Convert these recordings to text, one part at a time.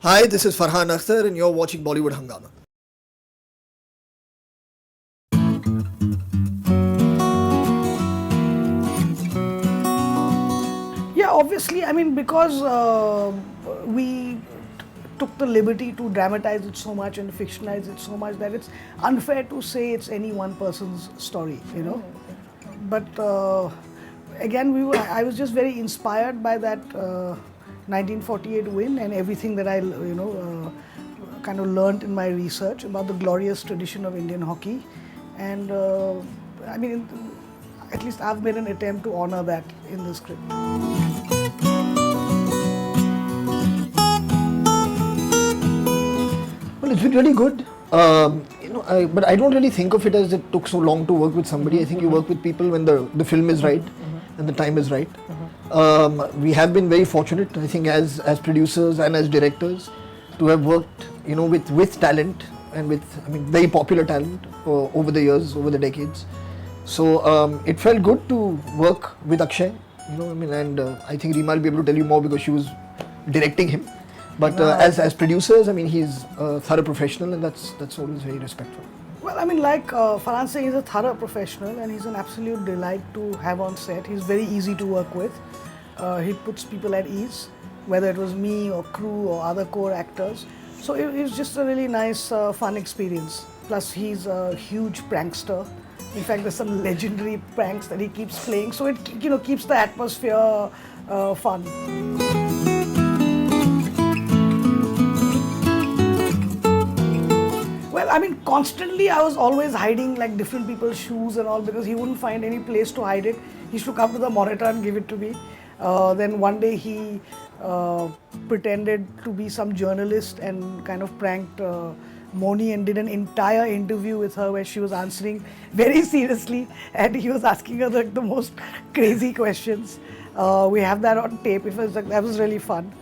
Hi, this is Farhan Akhtar and you're watching Bollywood Hungama. Yeah, obviously, I mean, because we took the liberty to dramatize it so much and fictionalize it so much that it's unfair to say it's any one person's story. But again, I was just very inspired by that 1948 win and everything that I kind of learned in my research about the glorious tradition of Indian hockey. And I mean, at least I've made an attempt to honor that in the script. Well, it's been really good. But I don't really think of it as it took so long to work with somebody. I think you work with people when the film is right and the time is right. We have been very fortunate, I think, as producers and as directors, to have worked, with talent and with, very popular talent over the years, over the decades. So it felt good to work with Akshay, and I think Reema will be able to tell you more because she was directing him. But as producers, he's a thorough professional, and that's always very respectful. Well, I mean, like Farhan said, he's a thorough professional and he's an absolute delight to have on set. He's very easy to work with. He puts people at ease, whether it was me or crew or other core actors. So it was just a really nice, fun experience. Plus, he's a huge prankster. In fact, there's some legendary pranks that he keeps playing. So it keeps the atmosphere fun. Well, I mean, constantly I was always hiding like different people's shoes and all because he wouldn't find any place to hide it. He used to come to the monitor and give it to me. Then one day he pretended to be some journalist and kind of pranked Mouni and did an entire interview with her where she was answering very seriously and he was asking her the most crazy questions. We have that on tape. That was really fun.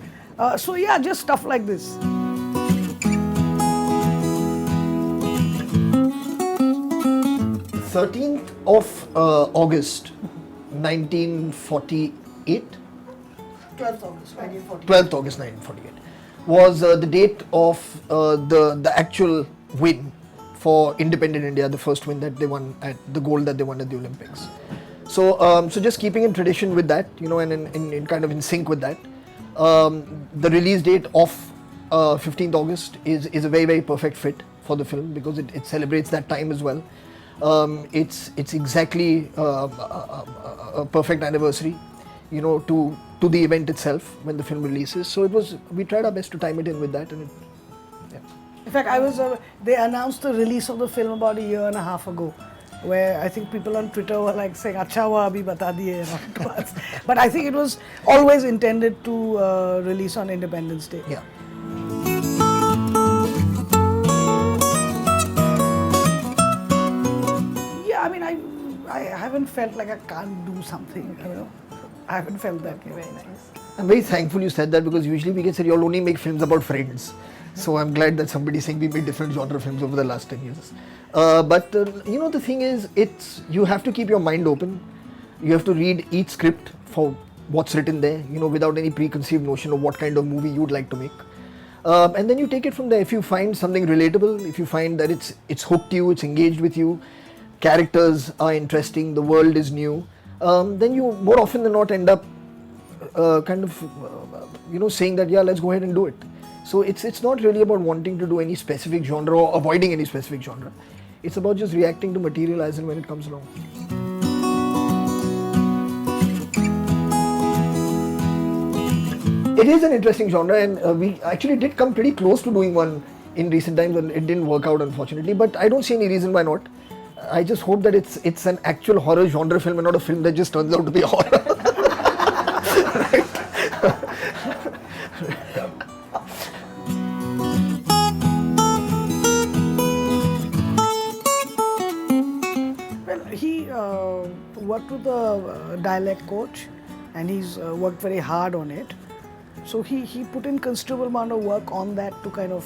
So yeah, just stuff like this. August 1948. 12th August 1948. 12th August 1948 was the date of the actual win for independent India, the first win that they won the gold that they won at the Olympics. So just keeping in tradition with that, and in kind of in sync with that, the release date of 15th August is a very, very perfect fit for the film because it celebrates that time as well. It's exactly a perfect anniversary, to the event itself when the film releases. So we tried our best to time it in with that, and yeah. In fact, they announced the release of the film about a year and a half ago, where I think people on Twitter were like saying, "Acha hua abhi bata diye," to us. But I think it was always intended to release on Independence Day. Yeah. Yeah, I mean, I haven't felt like I can't do something, I haven't felt that. Very nice. I'm very thankful you said that because usually we get said you'll only make films about friends. So I'm glad that somebody's saying we made different genre films over the last 10 years. But the thing is, you have to keep your mind open. You have to read each script for what's written there, without any preconceived notion of what kind of movie you'd like to make. And then you take it from there. If you find something relatable, if you find that it's hooked you, it's engaged with you, characters are interesting, the world is new, then you more often than not end up saying that, yeah, let's go ahead and do it. So it's not really about wanting to do any specific genre or avoiding any specific genre. It's about just reacting to material as and when it comes along. It is an interesting genre, and we actually did come pretty close to doing one in recent times, and it didn't work out, unfortunately. But I don't see any reason why not. I just hope that it's an actual horror genre film and not a film that just turns out to be a horror. Well, he worked with a dialect coach and he's worked very hard on it. So he put in considerable amount of work on that to kind of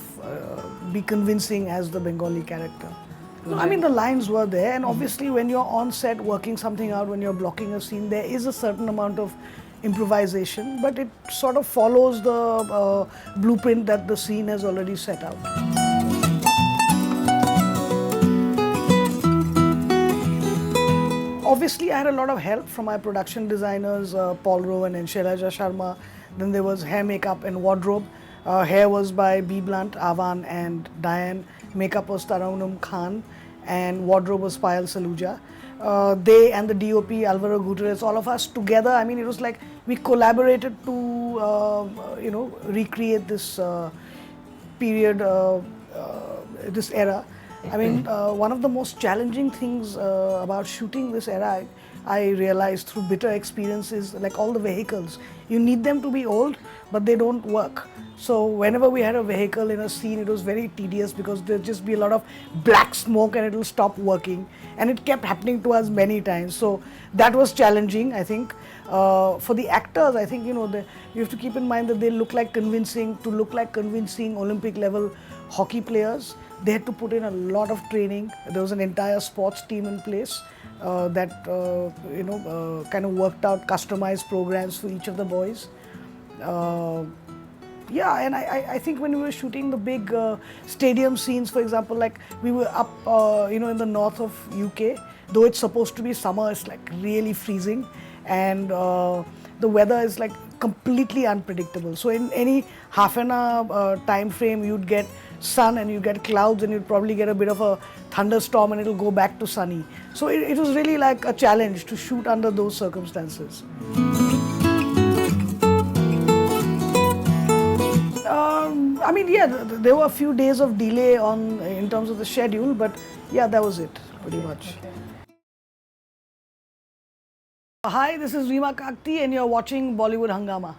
be convincing as the Bengali character. No, I mean, the lines were there, and obviously when you're on set working something out, when you're blocking a scene, there is a certain amount of improvisation, but it sort of follows the blueprint that the scene has already set out. Obviously, I had a lot of help from my production designers, Paul Rowan and Shailaja Sharma. Then there was hair, makeup, and wardrobe. Hair was by B. Blunt, Avan, and Diane. Makeup was Taranum Khan, and wardrobe was Payal Saluja. They and the DOP, Alvaro Gutierrez, all of us together. I mean, it was like we collaborated to, recreate this period, this era. I mean, one of the most challenging things about shooting this era, I realized through bitter experience, is like all the vehicles. You need them to be old, but they don't work. So whenever we had a vehicle in a scene, it was very tedious because there'd just be a lot of black smoke and it'll stop working. And it kept happening to us many times. So that was challenging, I think. For the actors, I think, you have to keep in mind that they look like convincing Olympic level hockey players. They had to put in a lot of training. There was an entire sports team in place that kind of worked out customized programs for each of the boys. Yeah, and I think when we were shooting the big stadium scenes, for example, like we were up, in the north of UK, though it's supposed to be summer, it's like really freezing, and the weather is like completely unpredictable. So in any half an hour time frame, you'd get sun and you'd get clouds and you'd probably get a bit of a thunderstorm and it'll go back to sunny. So it was really like a challenge to shoot under those circumstances. I mean, yeah, there were a few days of delay in terms of the schedule, but yeah, that was it, pretty much. Hi, this is Reema Kagti and you're watching Bollywood Hungama.